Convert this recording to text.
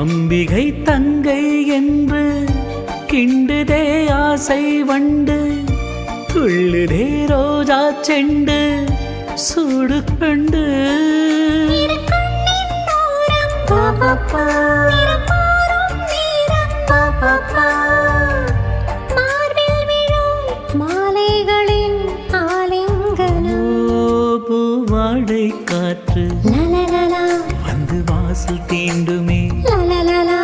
அம்பிகை தங்கை என்று கிண்டுதே ஆசை வண்டு, துள்ளுதே ரோஜா செண்டு சூடு கண்டு. மாலைகளின் ஆலிங்கனம், பூவாடை காற்று வந்து வாசல் தீண்டுமே லலலலா